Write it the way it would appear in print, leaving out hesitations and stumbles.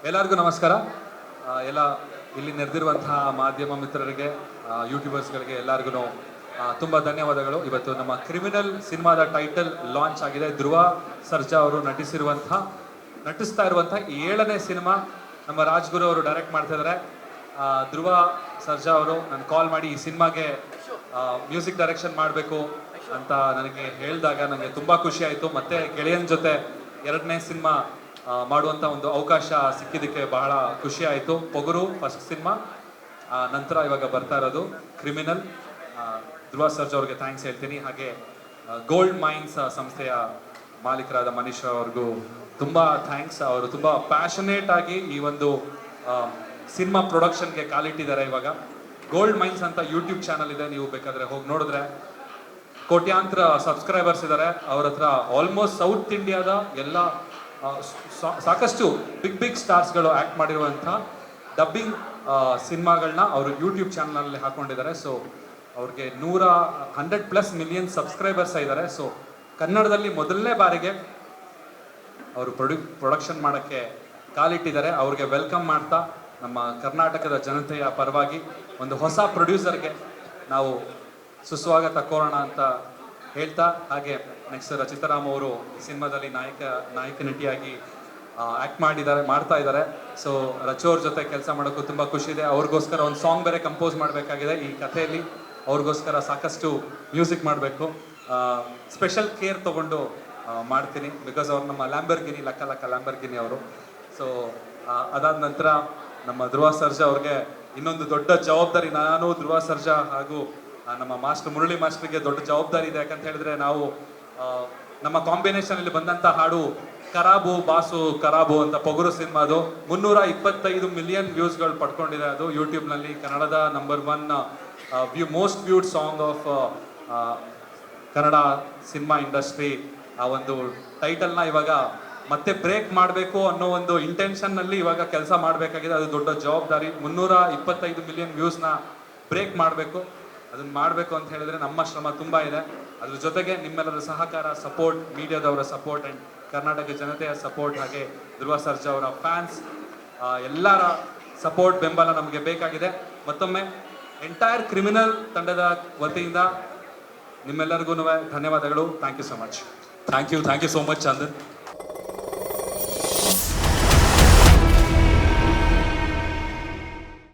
ಎಲ್ಲರಿಗೂ ನಮಸ್ಕಾರ. ಎಲ್ಲ ಇಲ್ಲಿ ನೆರೆದಿರುವಂತಹ ಮಾಧ್ಯಮ ಮಿತ್ರರಿಗೆ, ಯೂಟ್ಯೂಬರ್ಸ್ಗಳಿಗೆ ಎಲ್ಲರಿಗೂ ತುಂಬ ಧನ್ಯವಾದಗಳು. ಇವತ್ತು ನಮ್ಮ ಕ್ರಿಮಿನಲ್ ಸಿನಿಮಾದ ಟೈಟಲ್ ಲಾಂಚ್ ಆಗಿದೆ. ಧ್ರುವ ಸರ್ಜಾ ಅವರು ನಟಿಸ್ತಾ ಇರುವಂಥ 7ನೇ ಸಿನಿಮಾ. ನಮ್ಮ ರಾಜ್ಗುರು ಅವರು ಡೈರೆಕ್ಟ್ ಮಾಡ್ತಾ ಇದ್ದಾರೆ. ಧ್ರುವ ಸರ್ಜಾ ಅವರು ನಾನು ಕಾಲ್ ಮಾಡಿ ಈ ಸಿನಿಮಾಗೆ ಮ್ಯೂಸಿಕ್ ಡೈರೆಕ್ಷನ್ ಮಾಡಬೇಕು ಅಂತ ನನಗೆ ಹೇಳಿದಾಗ ನನಗೆ ತುಂಬ ಖುಷಿ ಆಯಿತು. ಮತ್ತು ಗೆಳೆಯನ ಜೊತೆ 2ನೇ ಸಿನಿಮಾ ಮಾಡುವಂಥ ಒಂದು ಅವಕಾಶ ಸಿಕ್ಕಿದ್ದಕ್ಕೆ ಬಹಳ ಖುಷಿ ಆಯಿತು. ಪೊಗರು ಫಸ್ಟ್ ಸಿನಿಮಾ, ನಂತರ ಇವಾಗ ಬರ್ತಾ ಇರೋದು ಕ್ರಿಮಿನಲ್. ಧ್ರುವ ಸರ್ಜಾ ಅವ್ರಿಗೆ ಥ್ಯಾಂಕ್ಸ್ ಹೇಳ್ತೀನಿ. ಹಾಗೆ ಗೋಲ್ಡ್ ಮೈನ್ಸ್ ಸಂಸ್ಥೆಯ ಮಾಲೀಕರಾದ ಮನೀಶ್ ಅವ್ರಿಗೂ ತುಂಬ ಥ್ಯಾಂಕ್ಸ್. ಅವರು ತುಂಬ ಪ್ಯಾಷನೇಟ್ ಆಗಿ ಈ ಒಂದು ಸಿನಿಮಾ ಪ್ರೊಡಕ್ಷನ್ಗೆ ಕಾಲಿಟ್ಟಿದ್ದಾರೆ. ಇವಾಗ ಗೋಲ್ಡ್ ಮೈನ್ಸ್ ಅಂತ ಯೂಟ್ಯೂಬ್ ಚಾನಲ್ ಇದೆ, ನೀವು ಬೇಕಾದರೆ ಹೋಗಿ ನೋಡಿದ್ರೆ ಕೋಟ್ಯಾಂತರ ಸಬ್ಸ್ಕ್ರೈಬರ್ಸ್ ಇದ್ದಾರೆ. ಅವ್ರ ಹತ್ರ ಆಲ್ಮೋಸ್ಟ್ ಸೌತ್ ಇಂಡಿಯಾದ ಎಲ್ಲ ಸಾಕಷ್ಟು ಬಿಗ್ ಸ್ಟಾರ್ಸ್ಗಳು ಆ್ಯಕ್ಟ್ ಮಾಡಿರುವಂಥ ಡಬ್ಬಿಂಗ್ ಸಿನಿಮಾಗಳನ್ನ ಅವರು ಯೂಟ್ಯೂಬ್ ಚಾನಲಲ್ಲಿ ಹಾಕೊಂಡಿದ್ದಾರೆ. ಸೊ ಅವ್ರಿಗೆ 100+ ಮಿಲಿಯನ್ ಸಬ್ಸ್ಕ್ರೈಬರ್ಸ್ ಇದ್ದಾರೆ. ಸೊ ಕನ್ನಡದಲ್ಲಿ ಮೊದಲನೇ ಬಾರಿಗೆ ಅವರು ಪ್ರೊಡಕ್ಷನ್ ಮಾಡೋಕ್ಕೆ ಕಾಲಿಟ್ಟಿದ್ದಾರೆ. ಅವ್ರಿಗೆ ವೆಲ್ಕಮ್ ಮಾಡ್ತಾ ನಮ್ಮ ಕರ್ನಾಟಕದ ಜನತೆಯ ಪರವಾಗಿ ಒಂದು ಹೊಸ ಪ್ರೊಡ್ಯೂಸರ್ಗೆ ನಾವು ಸುಸ್ವಾಗತ ಕೋರೋಣ ಅಂತ ಹೇಳ್ತಾ, ಹಾಗೆ ನೆಕ್ಸ್ಟ್ ರಚಿತಾರಾಮ್ ಅವರು ಈ ಸಿನಿಮಾದಲ್ಲಿ ನಾಯಕ ನಟಿಯಾಗಿ ಆ್ಯಕ್ಟ್ ಮಾಡ್ತಾ ಇದ್ದಾರೆ. ಸೊ ರಚು ಅವ್ರ ಜೊತೆ ಕೆಲಸ ಮಾಡೋಕ್ಕೂ ತುಂಬ ಖುಷಿ ಇದೆ. ಅವ್ರಿಗೋಸ್ಕರ ಒಂದು ಸಾಂಗ್ ಬೇರೆ ಕಂಪೋಸ್ ಮಾಡಬೇಕಾಗಿದೆ. ಈ ಕಥೆಯಲ್ಲಿ ಅವ್ರಿಗೋಸ್ಕರ ಸಾಕಷ್ಟು ಮ್ಯೂಸಿಕ್ ಮಾಡಬೇಕು. ಸ್ಪೆಷಲ್ ಕೇರ್ ತೊಗೊಂಡು ಮಾಡ್ತೀನಿ, ಬಿಕಾಸ್ ಅವ್ರು ನಮ್ಮ ಲ್ಯಾಂಬರ್ಗಿನಿ ಲ್ಯಾಂಬರ್ಗಿನಿ ಅವರು. ಸೊ ಅದಾದ ನಂತರ ನಮ್ಮ ಧ್ರುವ ಸರ್ಜಾ ಅವ್ರಿಗೆ ಇನ್ನೊಂದು ದೊಡ್ಡ ಜವಾಬ್ದಾರಿ. ನಾನು ಧ್ರುವ ಸರ್ಜಾ ಹಾಗೂ ನಮ್ಮ ಮುರಳಿ ಮಾಸ್ಟರ್ಗೆ ದೊಡ್ಡ ಜವಾಬ್ದಾರಿ ಇದೆ. ಯಾಕಂತ ಹೇಳಿದ್ರೆ ನಾವು ನಮ್ಮ ಕಾಂಬಿನೇಷನಲ್ಲಿ ಬಂದಂಥ ಹಾಡು ಖರಾಬು ಬಾಸು ಖರಾಬು ಅಂತ ಪೊಗರು ಸಿನಿಮಾದು 325 ಮಿಲಿಯನ್ ವ್ಯೂಸ್ಗಳು ಪಡ್ಕೊಂಡಿದೆ. ಅದು ಯೂಟ್ಯೂಬ್ನಲ್ಲಿ ಕನ್ನಡದ number 1 most viewed song of Kannada cinema industry. ಆ ಒಂದು ಟೈಟಲ್ನ ಇವಾಗ ಮತ್ತೆ ಬ್ರೇಕ್ ಮಾಡಬೇಕು ಅನ್ನೋ ಒಂದು ಇಂಟೆನ್ಷನ್ನಲ್ಲಿ ಇವಾಗ ಕೆಲಸ ಮಾಡಬೇಕಾಗಿದೆ. ಅದು ದೊಡ್ಡ ಜವಾಬ್ದಾರಿ. 325 ಮಿಲಿಯನ್ ವ್ಯೂಸ್ನ ಬ್ರೇಕ್ ಮಾಡಬೇಕು. ಅದನ್ನು ಮಾಡಬೇಕು ಅಂತ ಹೇಳಿದ್ರೆ ನಮ್ಮ ಶ್ರಮ ತುಂಬ ಇದೆ. ಅದ್ರ ಜೊತೆಗೆ ನಿಮ್ಮೆಲ್ಲರ ಸಹಕಾರ, ಸಪೋರ್ಟ್, ಮೀಡಿಯಾದವರ ಸಪೋರ್ಟ್ ಆ್ಯಂಡ್ ಕರ್ನಾಟಕ ಜನತೆಯ ಸಪೋರ್ಟ್, ಹಾಗೆ ಧ್ರುವ ಸರ್ಜಾ ಅವರ ಫ್ಯಾನ್ಸ್ ಎಲ್ಲರ ಸಪೋರ್ಟ್, ಬೆಂಬಲ ನಮಗೆ ಬೇಕಾಗಿದೆ. ಮತ್ತೊಮ್ಮೆ ಎಂಟೈರ್ ಕ್ರಿಮಿನಲ್ ತಂಡದ ವತಿಯಿಂದ ನಿಮ್ಮೆಲ್ಲರಿಗೂ ಧನ್ಯವಾದಗಳು. Thank you so much. Thank you so much Chandan.